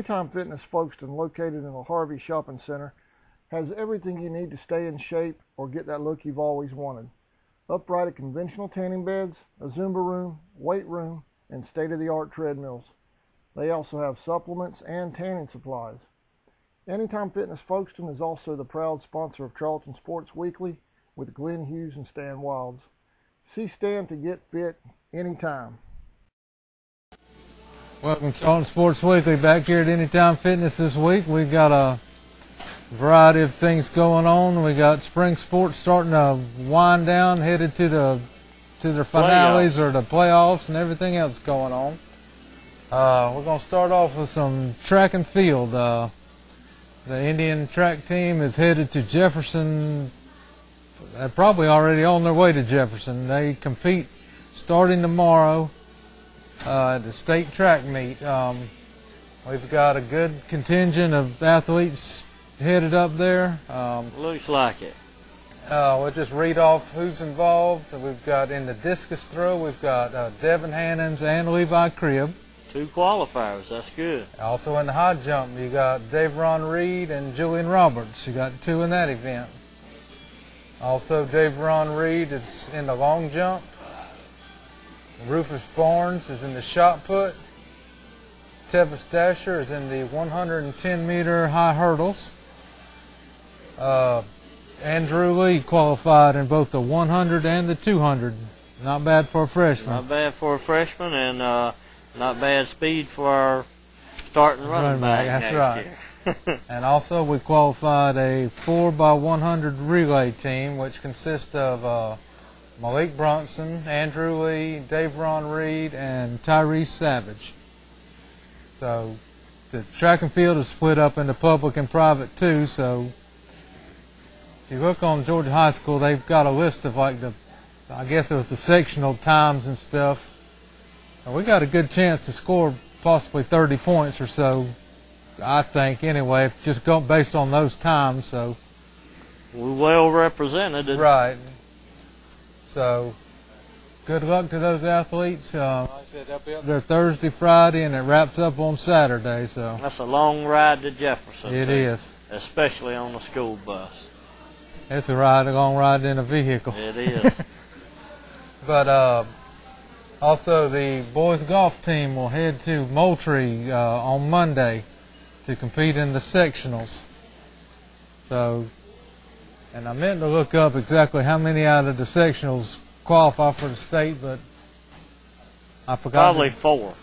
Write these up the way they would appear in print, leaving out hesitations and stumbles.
Anytime Fitness Folkston, located in the Harvey Shopping Center, has everything you need to stay in shape or get that look you've always wanted. Upright and conventional tanning beds, a Zumba room, weight room, and state-of-the-art treadmills. They also have supplements and tanning supplies. Anytime Fitness Folkston is also the proud sponsor of Charlton Sports Weekly with Glenn Hughes and Stan Wilds. See Stan to get fit anytime. Welcome to Charlton Sports Weekly. Back here at Anytime Fitness this week. We've got a variety of things going on. We got spring sports starting to wind down, headed to their finales or the playoffs and everything else going on. We're going to start off with some track and field. The Indian track team is headed to Jefferson. They're probably already on their way to Jefferson. They compete starting tomorrow at the state track meet. We've got a good contingent of athletes headed up there. Looks like it. We'll just read off who's involved. We've got in the discus throw, we've got Devin Hannons and Levi Cribb. 2 qualifiers, that's good. Also in the high jump, you got Davron Reed and Julian Roberts. You got 2 in that event. Also, Davron Reed is in the long jump. Rufus Barnes is in the shot put. Tevis Dasher is in the 110-meter high hurdles. Andrew Lee qualified in both the 100 and the 200. Not bad for a freshman. Not bad for a freshman, and not bad speed for our starting running back that's next right. year. And also we qualified a 4x100 relay team, which consists of Malik Brunson, Andrew Lee, Davron Reed, and Tyrese Savage. So the track and field is split up into public and private too. So if you look on Georgia High School, they've got a list of I guess it was the sectional times and stuff. And we got a good chance to score possibly 30 points or so, I think, anyway, just based on those times. So we're well represented. Right. So good luck to those athletes. Like I said, they'll be up there Thursday, Friday, and it wraps up on Saturday. So that's a long ride to Jefferson. It is. Especially on the school bus. It's a long ride in a vehicle. It is. But also the boys golf team will head to Moultrie on Monday to compete in the sectionals. So, and I meant to look up exactly how many out of the sectionals qualify for the state, but I forgot. Probably 4.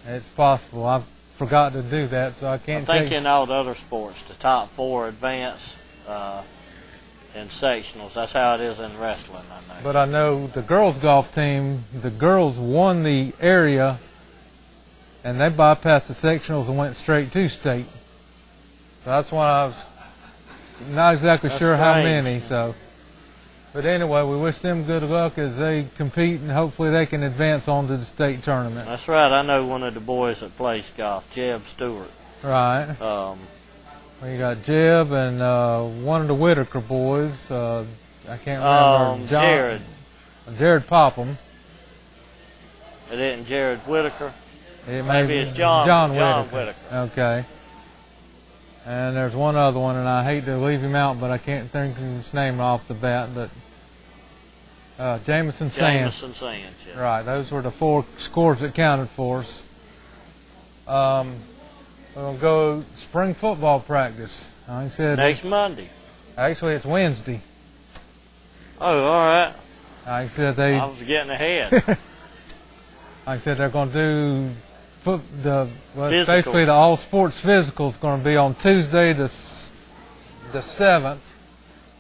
It's possible. I forgot to do that, so I can't. I think in all the other sports, the top 4 advance in sectionals. That's how it is in wrestling, I know. But I know the girls golf team, the girls won the area, and they bypassed the sectionals and went straight to state. So that's why I was not exactly sure how many. So, but anyway, we wish them good luck as they compete, and hopefully they can advance on to the state tournament. That's right. I know one of the boys that plays golf, Jeb Stewart. Right. We got Jeb and one of the Whitaker boys. I can't remember. Jared Popham. It isn't Jared Whitaker. Maybe it's John Whitaker. Okay. And there's one other one, and I hate to leave him out, but I can't think of his name off the bat. But Jamison Sands. Jamison Sands, yeah. Right. Those were the 4 scores that counted for us. We're going to go spring football practice. Like I said, next Monday. Actually, it's Wednesday. Oh, all right. Like I said, I was getting ahead. Like I said, they're going to do basically the all sports physical is going to be on Tuesday, the 7th,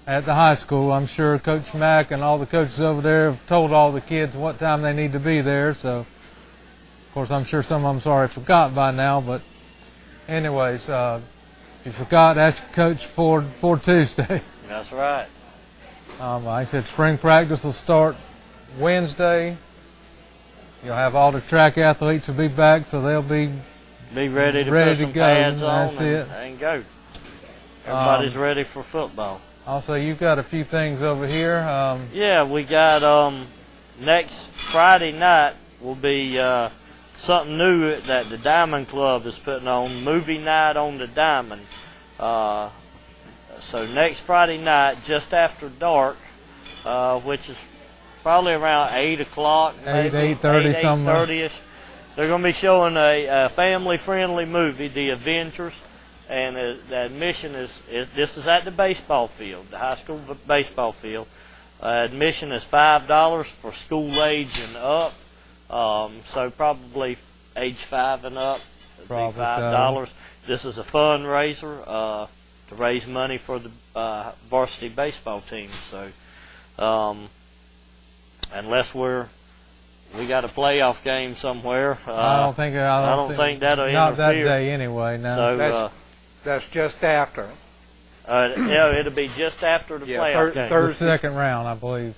at the high school. I'm sure Coach Mack and all the coaches over there have told all the kids what time they need to be there. So, of course, I'm sure some of them's already forgot by now, but. Anyways, if you forgot, ask your coach for Tuesday. That's right. Like I said, spring practice will start Wednesday. You'll have all the track athletes will be back, so they'll be ready to put some pads on and go. Everybody's ready for football. Also, you've got a few things over here. Yeah, we got next Friday night will be something new that the Diamond Club is putting on, movie night on the Diamond. So next Friday night, just after dark, which is probably around 8 o'clock, 8:30 somewhere. 8:30ish. They're going to be showing a family-friendly movie, The Avengers, and the admission this is at the baseball field, the high school baseball field. Admission is $5 for school age and up, so probably age 5 and up. It'd be $5. So. This is a fundraiser to raise money for the varsity baseball team. So, unless we got a playoff game somewhere, I don't think that'll interfere. Not that day anyway. No. So that's just after. Yeah, it'll be just after the playoff game. The second round, I believe.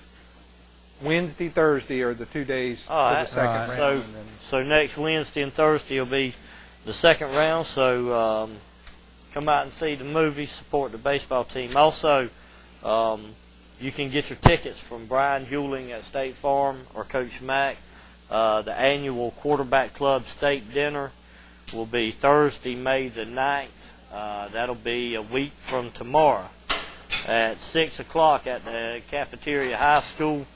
Wednesday, Thursday are the 2 days for the second round. So next Wednesday and Thursday will be the second round. So come out and see the movie, support the baseball team. Also, you can get your tickets from Brian Hewling at State Farm or Coach Mack. The annual Quarterback Club State Dinner will be Thursday, May the 9th. That'll be a week from tomorrow at 6 o'clock at the Cafeteria High School.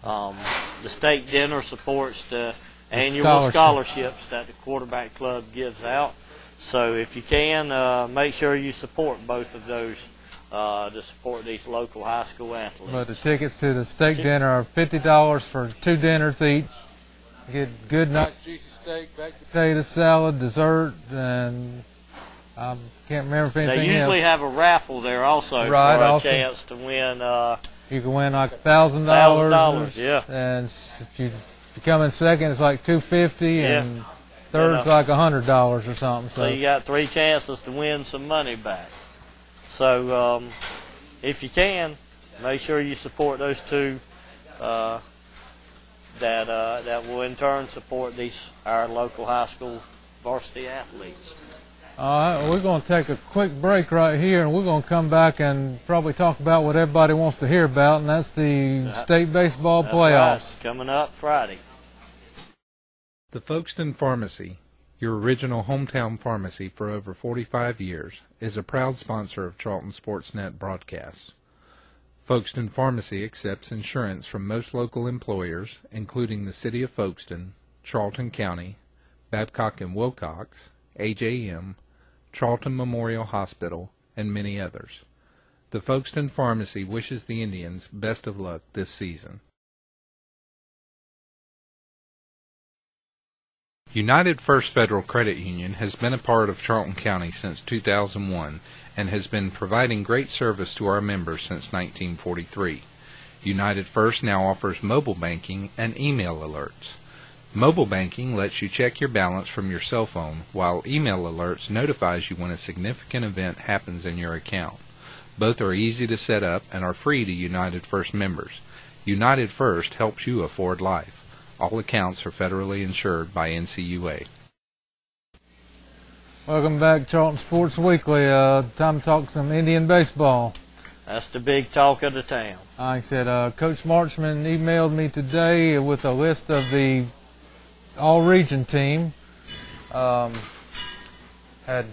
The state dinner supports the annual scholarships that the Quarterback Club gives out. So if you can, make sure you support both of those to support these local high school athletes. But the tickets to the steak dinner are $50 for 2 dinners each. You get good, nice, juicy steak, baked potato salad, dessert, and I can't remember if anything else. They usually have a raffle there also for a chance to win. You can win like $1,000. $1,000, yeah. And if you come in second, it's like $250, and third's like $100 or something. So you got 3 chances to win some money back. So if you can, make sure you support those two. That will in turn support our local high school varsity athletes. All right, we're going to take a quick break right here, and we're going to come back and probably talk about what everybody wants to hear about, and that's the state baseball playoffs. Right. Coming up Friday. The Folkston Pharmacy, your original hometown pharmacy for over 45 years, is a proud sponsor of Charlton Sportsnet broadcasts. Folkston Pharmacy accepts insurance from most local employers, including the City of Folkston, Charlton County, Babcock and Wilcox, AJM, Charlton Memorial Hospital, and many others. The Folkston Pharmacy wishes the Indians best of luck this season. United First Federal Credit Union has been a part of Charlton County since 2001 and has been providing great service to our members since 1943. United First now offers mobile banking and email alerts. Mobile banking lets you check your balance from your cell phone, while email alerts notifies you when a significant event happens in your account. Both are easy to set up and are free to United First members. United First helps you afford life. All accounts are federally insured by NCUA. Welcome back, Charlton Sports Weekly. Time to talk some Indian baseball. That's the big talk of the town. Like I said, Coach Marchman emailed me today with a list of the all-region team. Had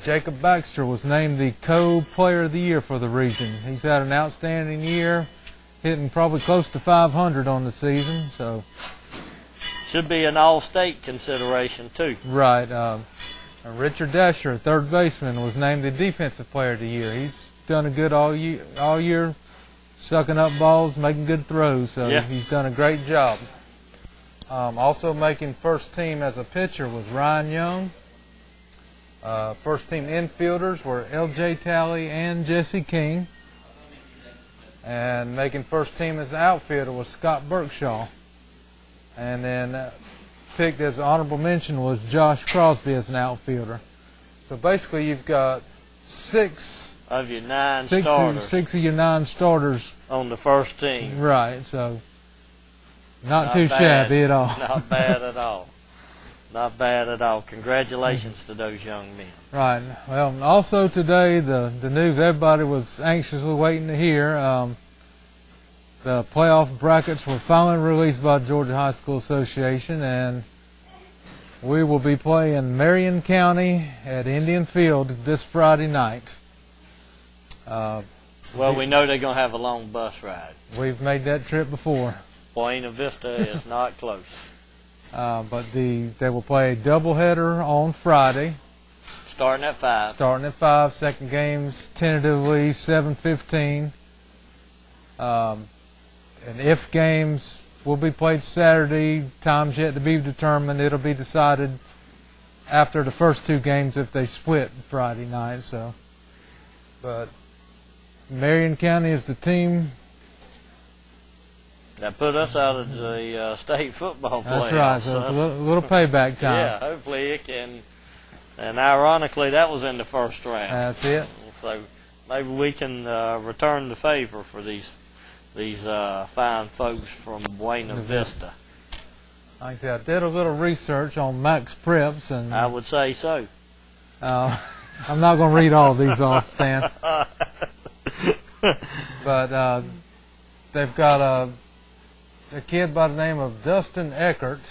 Jacob Baxter was named the co-player of the year for the region. He's had an outstanding year, hitting probably close to 500 on the season. So should be an all-state consideration too. Right. Richard Dasher, third baseman, was named the defensive player of the year. He's done a good all year, sucking up balls, making good throws. So he's done a great job. Also making first team as a pitcher was Ryan Young. First team infielders were L.J. Talley and Jesse King. And making first team as an outfielder was Scott Berkshaw. And then picked as an honorable mention was Josh Crosby as an outfielder. So basically you've got six of your 9 starters. Six of your 9 starters on the first team. Right, so not too shabby at all. Not bad at all. Not bad at all. Congratulations to those young men. Right. Well, also today, the news everybody was anxiously waiting to hear, the playoff brackets were finally released by Georgia High School Association, and we will be playing Marion County at Indian Field this Friday night. Well, we know they're going to have a long bus ride. We've made that trip before. Buena Vista is not close. But they will play a doubleheader on Friday. Starting at 5. Starting at 5. Second game's tentatively 7:15. And if games will be played Saturday, times yet to be determined. It'll be decided after the first 2 games if they split Friday night. So, but Marion County is the team that put us out of the state football playoffs. That's right. So it's a little payback time. Yeah, hopefully it can. And ironically, that was in the first round. That's it. So maybe we can return the favor for these fine folks from Buena Vista. Like I said, I did a little research on Max Preps, and I would say so. I'm not going to read all of these off, Stan. But they've got a kid by the name of Dustin Eckert.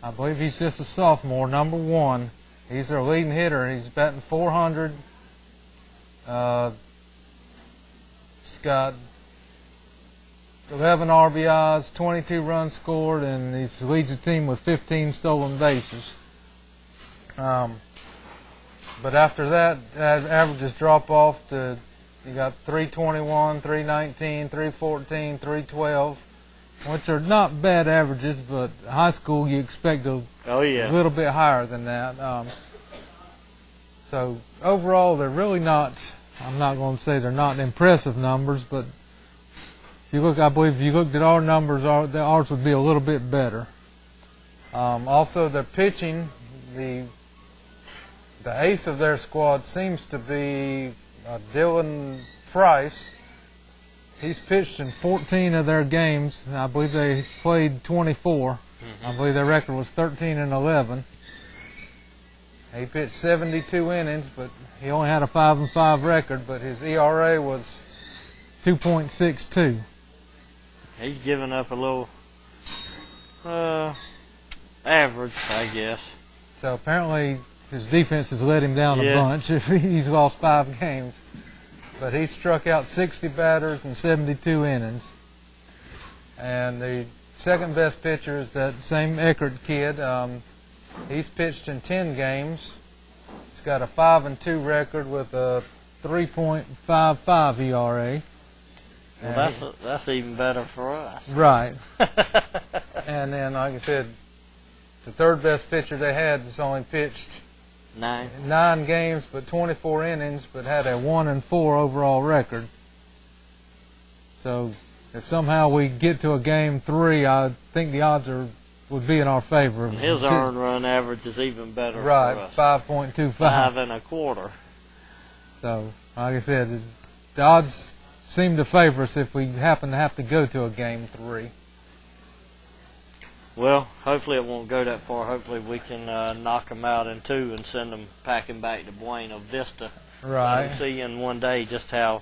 I believe he's just a sophomore, number 1. He's their leading hitter. He's batting .400. He's got 11 RBIs, 22 runs scored, and he leads the team with 15 stolen bases. But after that, averages drop off to, you got 321, 319, 314, 312, which are not bad averages, but high school you expect a little bit higher than that. So overall, they're really not, I'm not going to say they're not impressive numbers, but if you look, I believe if you looked at our numbers, ours would be a little bit better. Also, their pitching, the ace of their squad seems to be Dylan Price. He's pitched in 14 of their games. I believe they played 24. Mm-hmm. I believe their record was 13-11. He pitched 72 innings, but he only had a 5-5 record, but his ERA was 2.62. He's given up a little average, I guess. So apparently his defense has let him down a bunch if he's lost 5 games. But he struck out 60 batters in 72 innings. And the second best pitcher is that same Eckert kid. He's pitched in 10 games. He's got a 5-2 record with a 3.55 ERA. Well, that's even better for us. Right. And then, like I said, the third best pitcher they had has only pitched 9 games, but 24 innings, but had a 1-4 overall record. So if somehow we get to a game 3, I think the odds would be in our favor. And his earned run average is even better for us. 5.25. 5.25. So, like I said, the odds seem to favor us if we happen to have to go to a game 3. Well, hopefully it won't go that far. Hopefully we can knock them out in 2 and send them packing back to Buena Vista. Right. And see in one day just how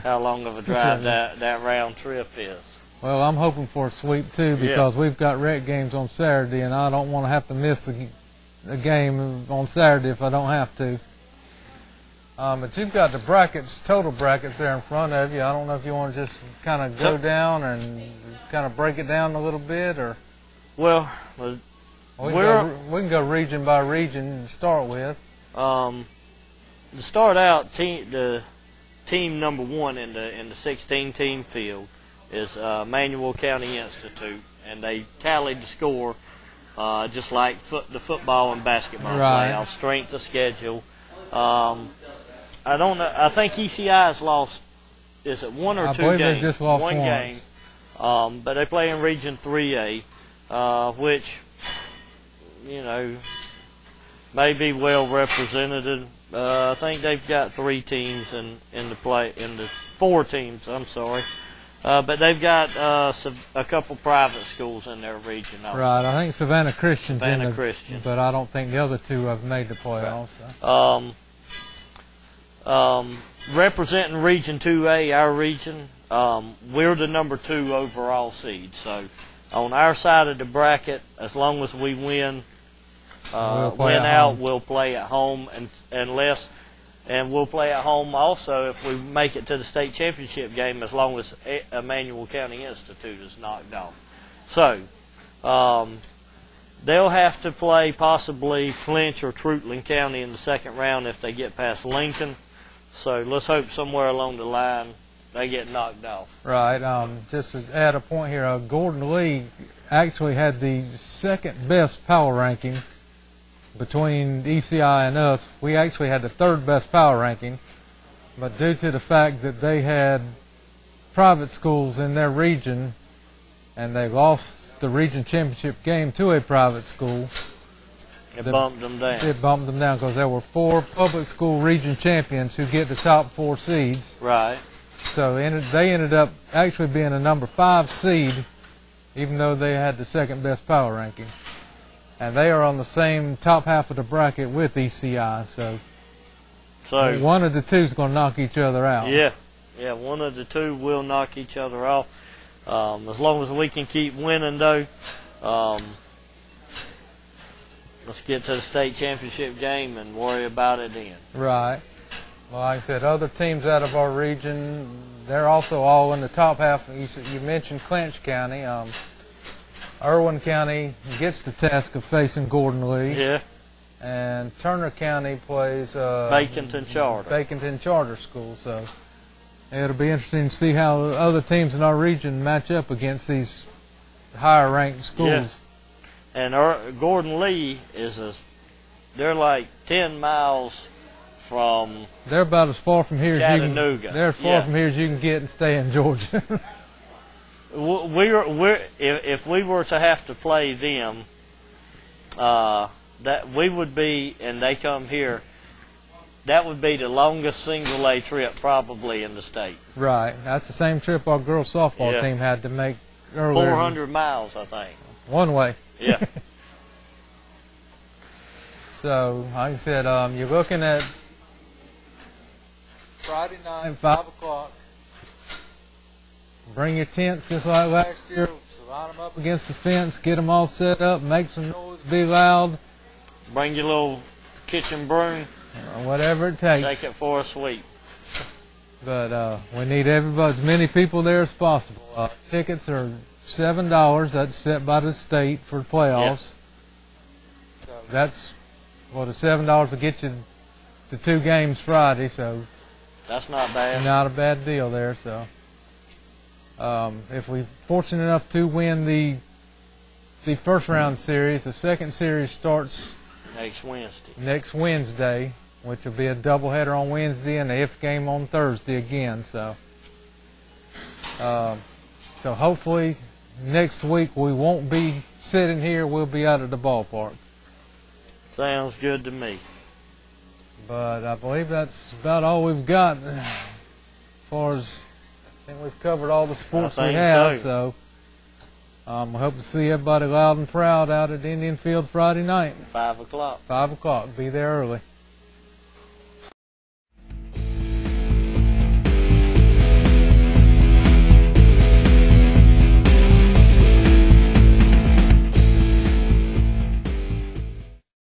long of a drive that round trip is. Well, I'm hoping for a sweep too, because we've got rec games on Saturday, and I don't want to have to miss a game on Saturday if I don't have to. But you've got the brackets, total brackets there in front of you. I don't know if you want to just kind of go down and kind of break it down a little bit, or... Well, we can go region by region to start with. To start out, the team number 1 in the 16-team field is Manual County Institute, and they tallied the score just like the football and basketball playoff, strength of schedule. I don't know. I think ECI has lost. Is it 1 or 2 games? I believe they just lost 1 game. But they play in Region 3A. Which, may be well represented. I think they've got 3 teams in the 4 teams. I'm sorry, but they've got a couple private schools in their region. Also. Right, I think Savannah Christian's Christian, but I don't think the other 2 have made the playoffs. So. Representing Region 2A, our region, we're the number 2 overall seed. So. On our side of the bracket, as long as we win win out, we'll play at home, and we'll play at home also if we make it to the state championship game, as long as Emmanuel County Institute is knocked off. So they'll have to play possibly Clinch or Trutland County in the second round if they get past Lincoln. So let's hope somewhere along the line they get knocked off. Right. Just to add a point here, Gordon Lee actually had the second best power ranking between ECI and us. We actually had the third best power ranking, but due to the fact that they had private schools in their region and they lost the region championship game to a private school, it bumped them down. It bumped them down because there were 4 public school region champions who get the top 4 seeds. Right. So they ended up actually being a number 5 seed, even though they had the second best power ranking. And they are on the same top half of the bracket with ECI. So one of the two is going to knock each other out. Yeah, one of the two will knock each other off. As long as we can keep winning, though, let's get to the state championship game and worry about it then. Right. Well, like I said, other teams out of our region, they're also all in the top half. You mentioned Clinch County. Irwin County gets the task of facing Gordon Lee. Yeah. And Turner County plays Baconton Charter School. So it'll be interesting to see how other teams in our region match up against these higher ranked schools. Yeah. And Gordon Lee they're like 10 miles from. They're about as far from here Chattanooga. They're as far from here as you can get and stay in Georgia. If we were to have to play them, that we would be, and they come here, that would be the longest single A trip probably in the state. Right. That's the same trip our girls softball team had to make earlier. 400 miles, I think. One way. Yeah. So, like I said, you're looking at Friday night, 5 o'clock. Bring your tents just like last year. So line them up against the fence, get them all set up, make some noise, be loud. Bring your little kitchen broom. Whatever it takes. Take it for a sweep. But we need everybody, as many people there as possible. Tickets are $7. That's set by the state for the playoffs. Yep. So that's the $7 to get you the 2 games Friday. So that's not bad. Not a bad deal there. So. If we're fortunate enough to win the first round series, the second series starts next Wednesday, which will be a doubleheader on Wednesday and the if game on Thursday again. So hopefully next week we won't be sitting here. We'll be out at the ballpark. Sounds good to me. But I believe that's about all we've got as far as. I think we've covered all the sports we have, so I hope to see everybody loud and proud out at Indian Field Friday night. 5 o'clock. 5 o'clock. Be there early.